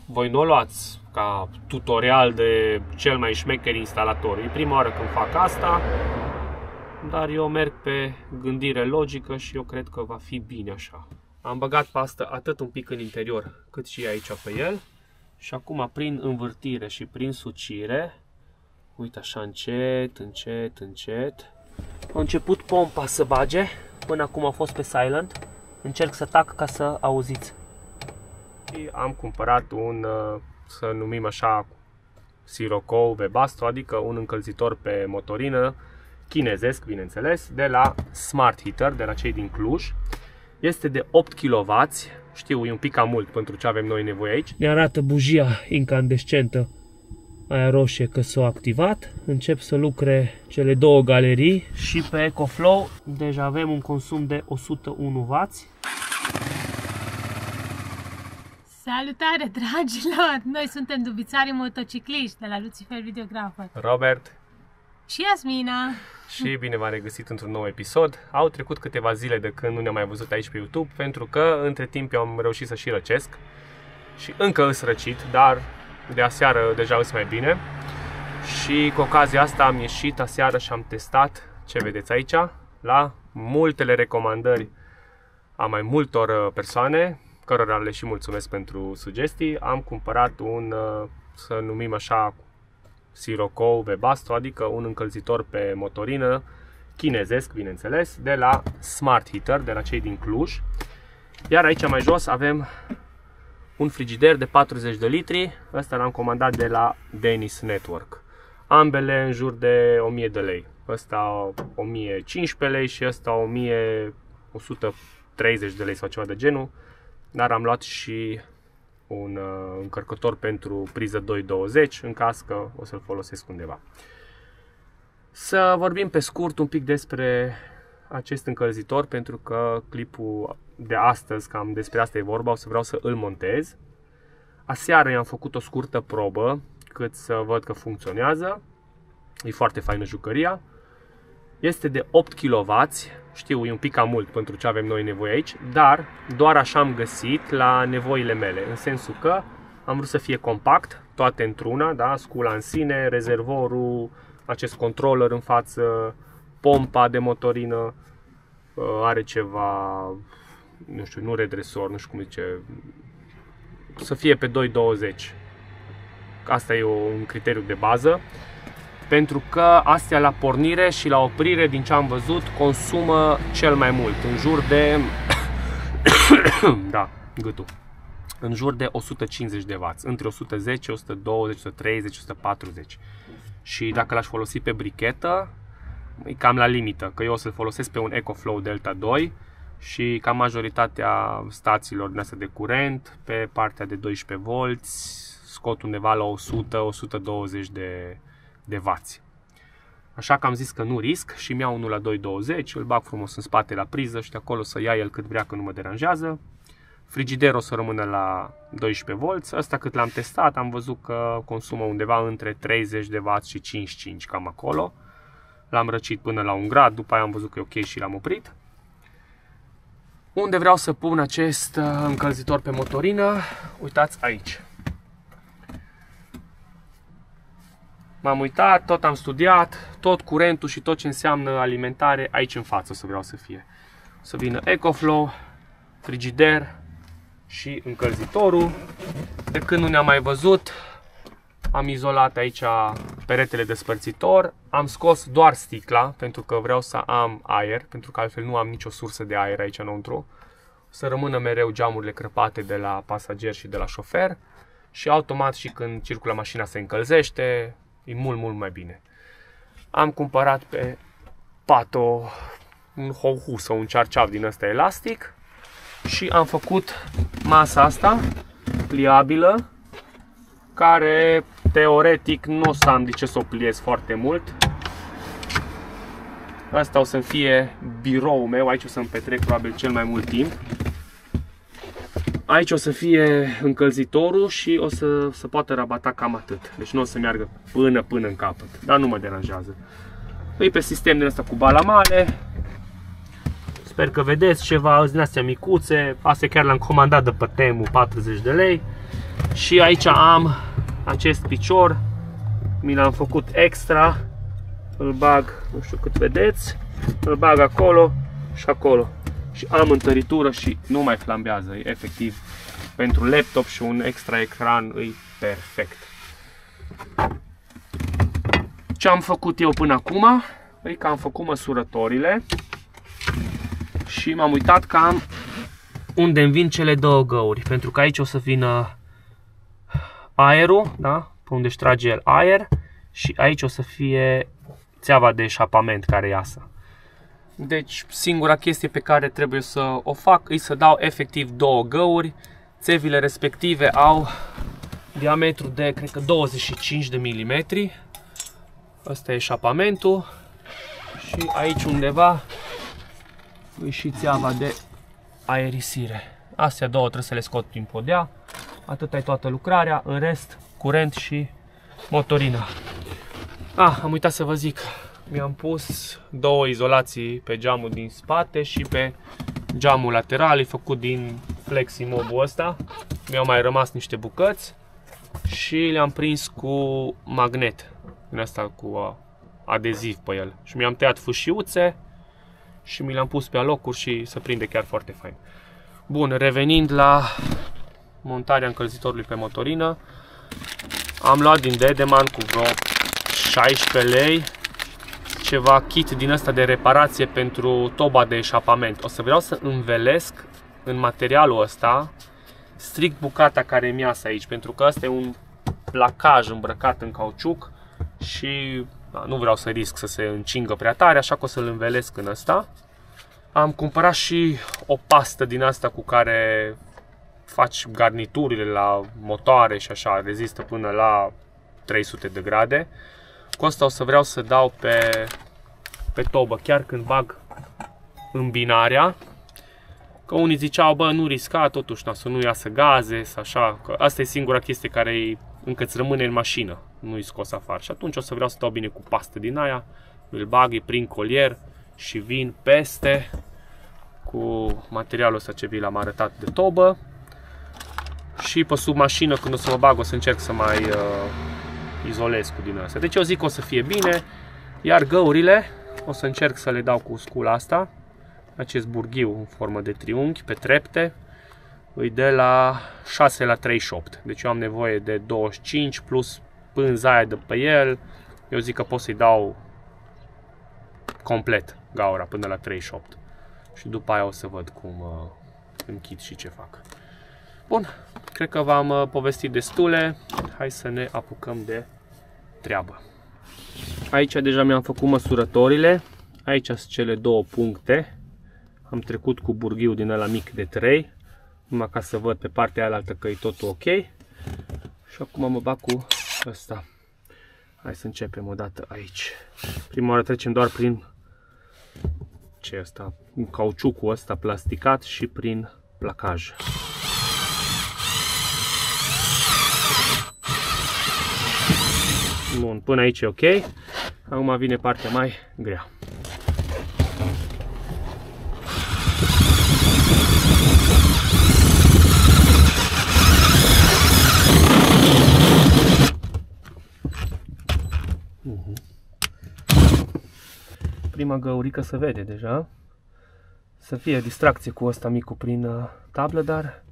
Voi nu o luați ca tutorial de cel mai șmecher instalator. E prima oară când fac asta, dar eu merg pe gândire logică și eu cred că va fi bine așa. Am băgat pasta atât un pic în interior cât și aici pe el. Și acum prin învârtire și prin sucire, uite așa încet, încet, încet. A început pompa să bage, până acum a fost pe silent. Încerc să tac ca să auziți. Și am cumpărat un, să numim așa, Sirocco Webasto, adică un încălzitor pe motorină, chinezesc, bineînțeles, de la Smart Heater, de la cei din Cluj. Este de 8 kW, știu, e un pic cam mult pentru ce avem noi nevoie aici. Ne arată bujia incandescentă, aia roșie, că s-a activat. Încep să lucre cele două galerii și pe EcoFlow deja avem un consum de 101W. Salutare, dragilor! Noi suntem dubițarii motocicliști de la Lucifer Videographer. Robert și Iasmina. Și bine v-am regăsit într-un nou episod. Au trecut câteva zile de când nu ne-am mai văzut aici pe YouTube, pentru că între timp eu am reușit să și răcesc. Și încă îs răcit, dar de aseară deja îs mai bine. Și cu ocazia asta am ieșit aseară și am testat, ce vedeți aici, la multele recomandări a mai multor persoane, cărora le și mulțumesc pentru sugestii. Am cumpărat un, să numim așa, Sirocco Webasto, adică un încălzitor pe motorină, chinezesc, bineînțeles, de la Smart Heater, de la cei din Cluj. Iar aici mai jos avem un frigider de 40 de litri, ăsta l-am comandat de la Dennis Network. Ambele în jur de 1000 de lei, ăsta 1015 lei și ăsta 1130 de lei sau ceva de genul. Dar am luat și un încărcător pentru priză 220 în caz că o să-l folosesc undeva. Să vorbim pe scurt un pic despre acest încălzitor, pentru că clipul de astăzi, cam despre asta e vorba, o să vreau să îl montez. Aseară i-am făcut o scurtă probă cât să văd că funcționează. E foarte faină jucăria. Este de 8 kW, știu, e un pic cam mult pentru ce avem noi nevoie aici, dar doar așa am găsit la nevoile mele, în sensul că am vrut să fie compact, toate într-una, da? Scula în sine, rezervorul, acest controller în față, pompa de motorină, are ceva, nu știu, nu redresor, nu știu cum zice, să fie pe 220. Asta e un criteriu de bază. Pentru că astea la pornire și la oprire, din ce am văzut, consumă cel mai mult, în jur de da, gâtul. În jur de 150 de W, între 110, 120, 130, 140. Și dacă l-aș folosi pe brichetă, e cam la limită, că eu o să-l folosesc pe un EcoFlow Delta 2 și ca majoritatea stațiilor din astea de curent, pe partea de 12V, scot undeva la 100-120 de vați. Așa că am zis că nu risc și mi-au unul la 220, îl bag frumos în spate la priză și de acolo să ia el cât vrea, că nu mă deranjează. Frigiderul o să rămână la 12V, ăsta cât l-am testat am văzut că consumă undeva între 30 de W și 55, cam acolo. L-am răcit până la 1 grad, după aia am văzut că e ok și l-am oprit. Unde vreau să pun acest încălzitor pe motorină? Uitați aici. M-am uitat, tot am studiat, tot curentul și tot ce înseamnă alimentare aici în față o să vreau să fie. O să vină EcoFlow, frigider și încălzitorul. De când nu ne-am mai văzut, am izolat aici peretele despărțitor, am scos doar sticla pentru că vreau să am aer, pentru că altfel nu am nicio sursă de aer aici înăuntru. O să rămână mereu geamurile crăpate de la pasager și de la șofer și automat și când circulă mașina se încălzește. E mult mai bine. Am cumpărat pe Pato un hou-hu sau un cearceaf din ăsta elastic și am făcut masa asta pliabilă, care teoretic nu o să am de ce să o pliez foarte mult. Asta o să fie biroul meu, aici o să-mi petrec probabil cel mai mult timp. Aici o să fie încălzitorul și o să poată rabata cam atât. Deci nu o să meargă până în capăt, dar nu mă deranjează. E pe sistem din ăsta cu balamale. Sper că vedeți ceva din astea micuțe. Astea chiar le-am comandat de pe Temu, 40 de lei. Și aici am acest picior, mi l-am făcut extra, îl bag, nu știu cât vedeți, îl bag acolo și acolo. Și am întăritură și nu mai flambează, e efectiv pentru laptop și un extra ecran e perfect. Ce am făcut eu până acum? E că am făcut măsurătorile și m-am uitat cam unde îmi vin cele două găuri, pentru că aici o să vină aerul, da? Pe unde își trage el aer, și aici o să fie țeava de eșapament care iasă. Deci singura chestie pe care trebuie să o fac e să dau efectiv două găuri. Țevile respective au diametru de, cred că 25 de milimetri. Asta e eșapamentul. Și aici undeva e și țeava de aerisire. Astea două trebuie să le scot prin podea. Atât e toată lucrarea. În rest, curent și motorina. Am uitat să vă zic. Mi-am pus două izolații pe geamul din spate și pe geamul lateral. E făcut din flexi-mobul ăsta. Mi-au mai rămas niște bucăți și le-am prins cu magnet. Din asta cu adeziv pe el. Și mi-am tăiat fâșiuțe și mi le-am pus pe alocuri și se prinde chiar foarte fain. Bun, revenind la montarea încălzitorului pe motorină. Am luat din Dedeman cu vreo 16 lei ceva kit din ăsta de reparație pentru toba de eșapament. O să vreau să învelesc în materialul ăsta strict bucata care mi iasă aici, pentru că ăsta e un placaj îmbrăcat în cauciuc și nu vreau să risc să se încingă prea tare, așa că o să-l învelesc în ăsta. Am cumpărat și o pastă din asta cu care faci garniturile la motoare și așa, rezistă până la 300 de grade. Cu asta o să vreau să dau pe tobă, chiar când bag îmbinarea. Că unii ziceau, bă, nu risca, totuși, să nu iasă gaze, să așa. Că asta e singura chestie care încă îți rămâne în mașină, nu-i scos afară. Și atunci o să vreau să dau bine cu pastă din aia, îl bag, îi prind colier și vin peste cu materialul ăsta ce vi l-am arătat de tobă. Și pe sub mașină, când o să mă bag, o să încerc să mai izolez cu din asta. Deci eu zic că o să fie bine. Iar găurile o să încerc să le dau cu scula asta, acest burghiu în formă de triunghi pe trepte. Îi de la 6 la 38. Deci eu am nevoie de 25 plus pânza aia de pe el. Eu zic că pot să-i dau complet gaura până la 38. Și după aia o să văd cum închid și ce fac. Bun, cred că v-am povestit destule. Hai să ne apucăm de treabă. Aici deja mi-am făcut măsurătorile. Aici sunt cele două puncte. Am trecut cu burghiul din ăla mic de 3. Numai ca să văd pe partea aia că e totul ok. Și acum mă bag cu ăsta. Hai să începem o dată aici. Prima oară trecem doar prin ce ăsta, cauciucul ăsta plasticat și prin placaj. Bun, până aici e ok. Acum vine partea mai grea. Prima găurică se vede deja. Să fie distracție cu ăsta micu prin tablă, dar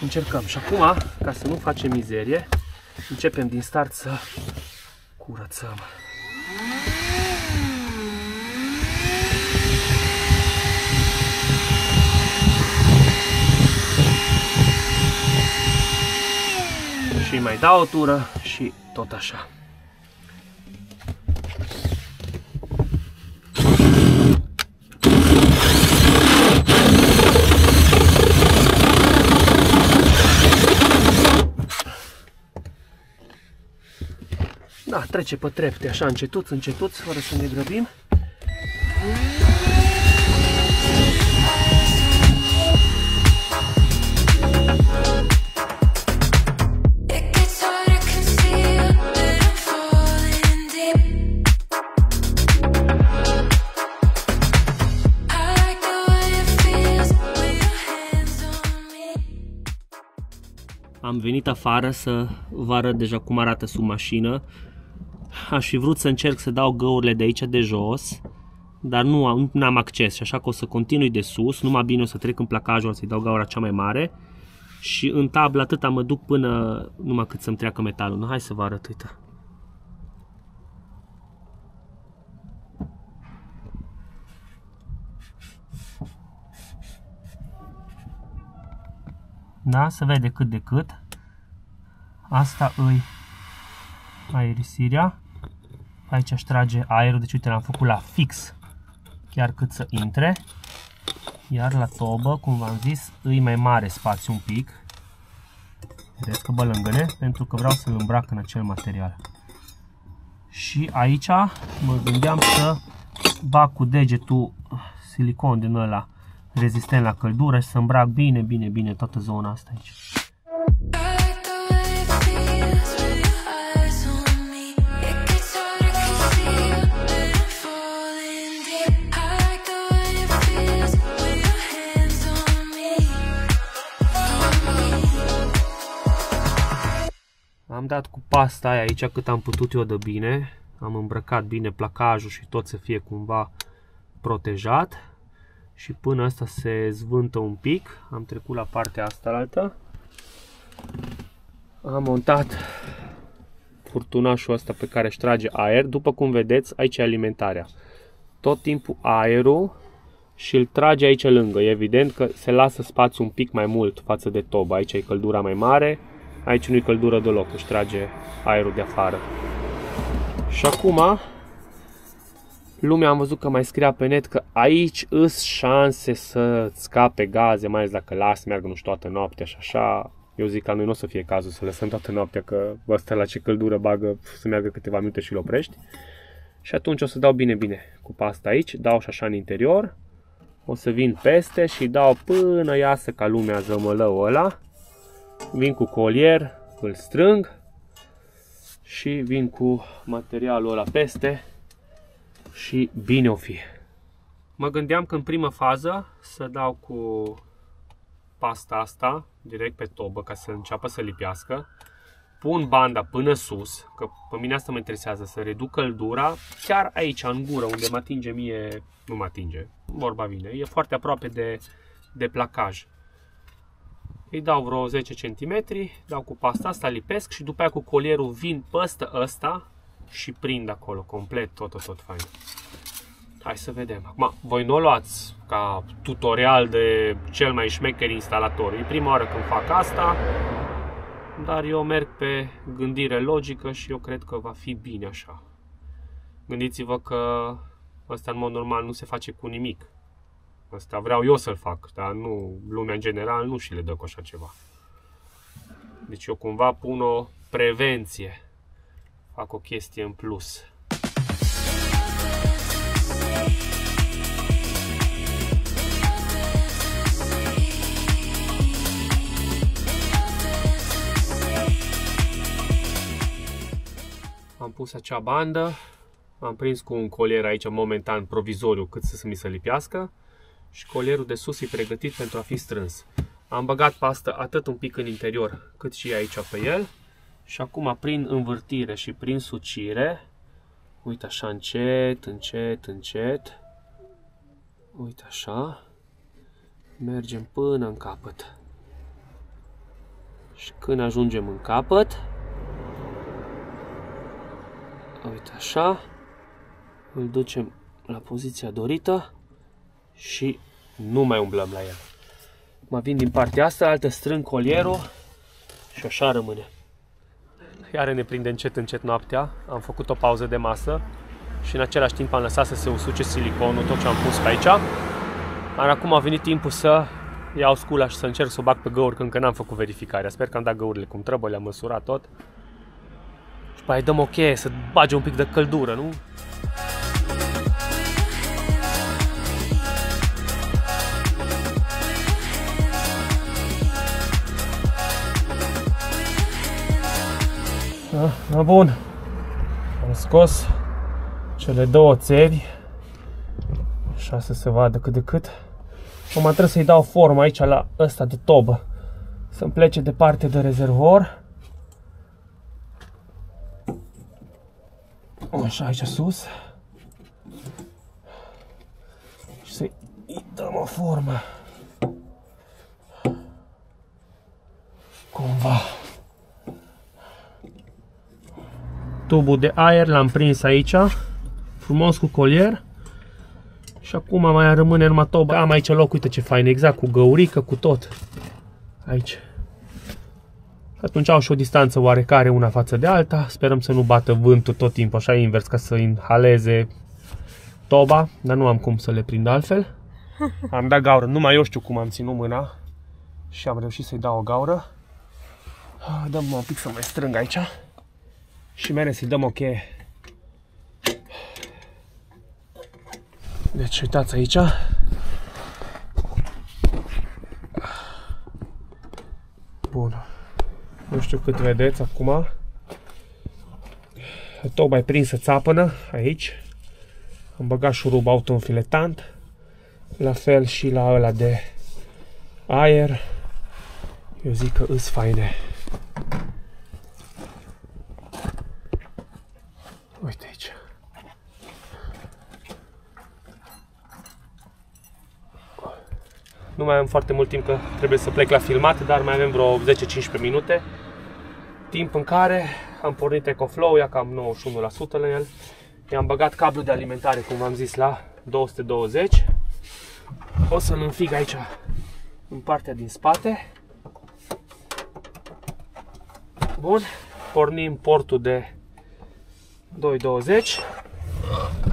încercăm. Și acum, ca să nu facem mizerie, începem din start să curățăm. Și mai dau o tură și tot așa. Da, trece pe trepte așa încetuț, încetuț, fără să ne grăbim. Am Am venit afară să vă arăt deja cum arată sub mașină. Aș fi vrut să încerc să dau găurile de aici de jos, dar nu am acces și așa că o să continui de sus. Numai bine o să trec în placajul, să-i dau gaura cea mai mare. Și în tablă atâta mă duc până numai cât să-mi treacă metalul. Hai să vă arăt, uite. Da, se vede cât de cât. Asta îi aerisirea. Aici aș trage aerul, deci uite l-am făcut la fix, chiar cât să intre. Iar la tobă, cum v-am zis, îi mai mare spațiu un pic. Vedeți că bălângăne, pentru că vreau să-l îmbrac în acel material. Și aici mă gândeam să bag cu degetul silicon din ăla rezistent la căldură și să îmbrac bine toată zona asta aici. Am dat cu pasta aia aici cât am putut eu de bine. Am îmbrăcat bine placajul și tot să fie cumva protejat. Și până asta se zvântă un pic, am trecut la partea asta altă. Am montat furtunașul ăsta pe care își trage aer. După cum vedeți, aici e alimentarea. Tot timpul aerul și îl trage aici lângă. E evident că se lasă spațiu un pic mai mult față de tobă. Aici e căldura mai mare, aici nu e căldură deloc, își trage aerul de afară. Și acum lumea am văzut că mai scria pe net că aici îs șanse să scape gaze, mai ales dacă las meargă nu știu toată noaptea și așa. Eu zic că la noi nu o să fie cazul să lăsăm toată noaptea, că ăsta la ce căldură bagă să meargă câteva minute și îl oprești. Și atunci o să dau bine cu pasta aici, dau și așa în interior. O să vin peste și dau până iasă ca lumea zămălău ăla. Vin cu colier, îl strâng și vin cu materialul ăla peste. Și bine o fi. Mă gândeam că în primă fază să dau cu pasta asta direct pe tobă ca să înceapă să lipească. Pun banda până sus, că pe mine asta mă interesează, să reduc căldura chiar aici în gură unde mă atinge mie, nu mă atinge, vorba vine, e foarte aproape de placaj. Îi dau vreo 10 cm, dau cu pasta asta, lipesc și după aia cu colierul vin peste ăsta și prind acolo complet tot fain. Hai să vedem. Acum, voi nu o luați ca tutorial de cel mai șmecher instalator. E prima oară când fac asta, dar eu merg pe gândire logică și eu cred că va fi bine așa. Gândiți-vă că ăsta în mod normal nu se face cu nimic. Asta vreau eu să-l fac, dar nu, lumea în general nu și le dă cu așa ceva. Deci eu cumva pun o prevenție. Fac o chestie în plus. Am pus acea bandă, am prins cu un colier aici momentan provizoriu cât să mi se lipească și colierul de sus e pregătit pentru a fi strâns. Am băgat pastă atât un pic în interior cât și aici pe el. Și acum prin învârtire și prin sucire, uite așa încet, uite așa, mergem până în capăt. Și când ajungem în capăt, uite așa, îl ducem la poziția dorită și nu mai umblăm la el. Mă vin din partea asta, altă strâng colierul și așa rămâne. Iar ne prinde încet noaptea, am făcut o pauză de masă și în același timp am lăsat să se usuce siliconul, tot ce am pus pe aici. Dar acum a venit timpul să iau scula și să încerc să o bag pe găuri, că încă n-am făcut verificarea. Sper că am dat găurile cum trebuie, le-am măsurat tot. Și pe aia dăm o cheie să bage un pic de căldură, nu? Bun, am scos cele două țevi, așa să se vadă cât de cât. Acum trebuie să-i dau formă aici la ăsta de tobă, să-mi plece departe de rezervor. Așa, aici sus. Și să-i dăm o formă. Cumva. Tubul de aer l-am prins aici, frumos cu colier. Și acum mai rămâne numai toba. Am aici loc, uite ce fain, exact, cu găurică, cu tot. Aici. Atunci au și o distanță oarecare una față de alta. Sperăm să nu bată vântul tot timpul așa invers ca să inhaleze toba, dar nu am cum să le prind altfel. Am dat gaură, numai eu știu cum am ținut mâna și am reușit să-i dau o gaură. Dăm un pic să mai strâng aici și mere să-i dăm o cheie. Deci uitați aici. Bun. Nu știu cât vedeți acum. Toba e prinsă țapănă aici. Am băgat șurub autoînfiletant. La fel și la ăla de aer. Eu zic că îs faine. Uite aici. Nu mai am foarte mult timp că trebuie să plec la filmat, dar mai avem vreo 10-15 minute. Timp în care am pornit EcoFlow, ia cam 91% la el. I-am băgat cablul de alimentare, cum v-am zis, la 220. O să-l înfig aici, în partea din spate. Bun, pornim portul de 220.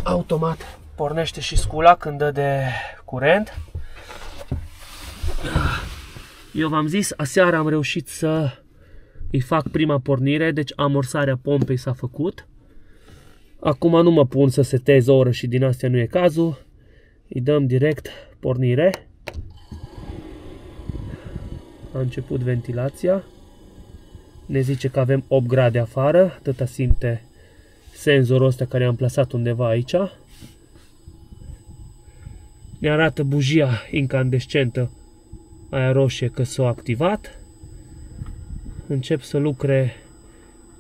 Automat pornește și scula când dă de curent. Eu v-am zis, aseară am reușit să îi fac prima pornire, deci amorsarea pompei s-a făcut. Acum nu mă pun să setez o oră și din astea nu e cazul. Îi dăm direct pornire. A început ventilația. Ne zice că avem 8 grade afară, atâta simte senzorul ăsta care am plasat undeva aici. Ne arată bujia incandescentă aia roșie că s-a activat. Încep să lucre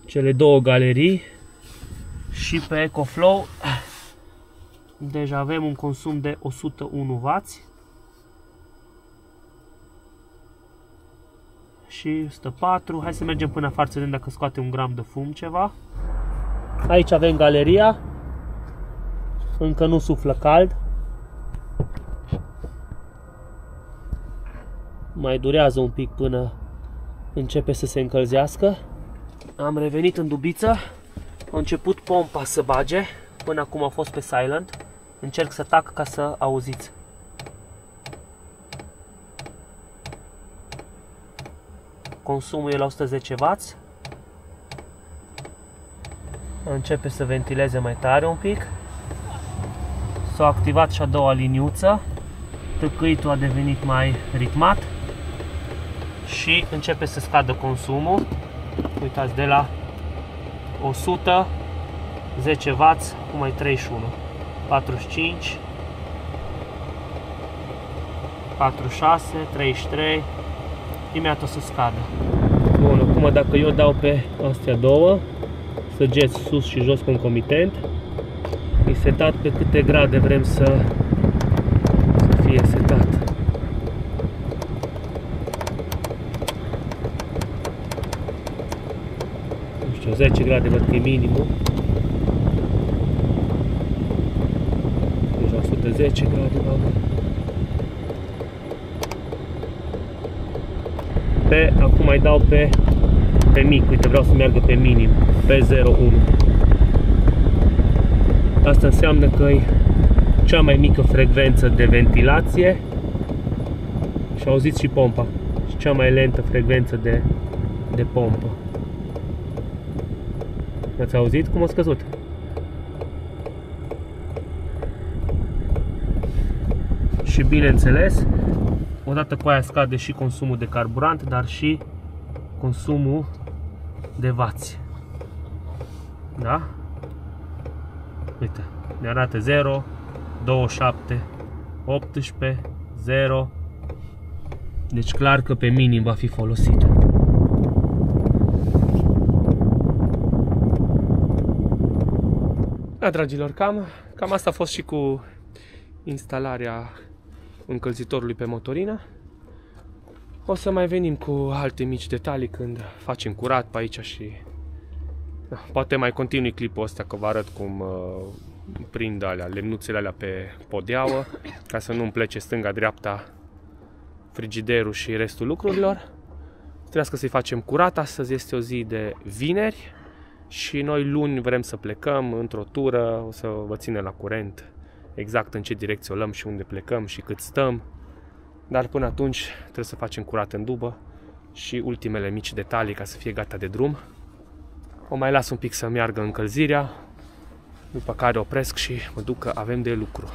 cele două galerii și pe EcoFlow deja avem un consum de 101W și 104. Hai să mergem până afară să vedem dacă scoate un gram de fum ceva. Aici avem galeria. Încă nu suflă cald. Mai durează un pic până începe să se încălzească. Am revenit în dubiță. A început pompa să bage. Până acum a fost pe silent. Încerc să tac ca să auziți. Consumul e la 110W. Începe să ventileze mai tare un pic. S-a activat și a doua liniuță. Tâcâitul a devenit mai ritmat. Și începe să scadă consumul. Uitați, de la 110W, cum mai 31, 45, 46, 33, imediat o să scadă. Bun, acum dacă eu dau pe astea două, săgeți sus și jos concomitent, e setat pe câte grade vrem să fie setat. Nu știu, 10 grade văd că e minimul. Deja 110 grade bagă. Acum mai dau pe mic, uite, vreau să meargă pe minim, pe 0,1. Asta înseamnă că e cea mai mică frecvență de ventilație și auziți și pompa, și cea mai lentă frecvență de pompă. Ați auzit cum a scăzut? Și bineînțeles, odată cu aia scade și consumul de carburant, dar și consumul de vați. Da? Uite, ne arată 0, 27, 18, 0, Deci clar că pe minim va fi folosit. Da, dragilor, cam asta a fost și cu instalarea încălzitorului pe motorină. O să mai venim cu alte mici detalii când facem curat pe aici și poate mai continui clipul ăsta că vă arăt cum prind alea, lemnuțele alea pe podeaua ca să nu-mi plece stânga-dreapta frigiderul și restul lucrurilor. Trebuie să-i facem curat. Astăzi este o zi de vineri și noi luni vrem să plecăm într-o tură. O să vă ținem la curent exact în ce direcție o luăm și unde plecăm și cât stăm. Dar până atunci trebuie să facem curat în dubă și ultimele mici detalii ca să fie gata de drum. O mai las un pic să meargă încălzirea, după care opresc și mă duc că avem de lucru.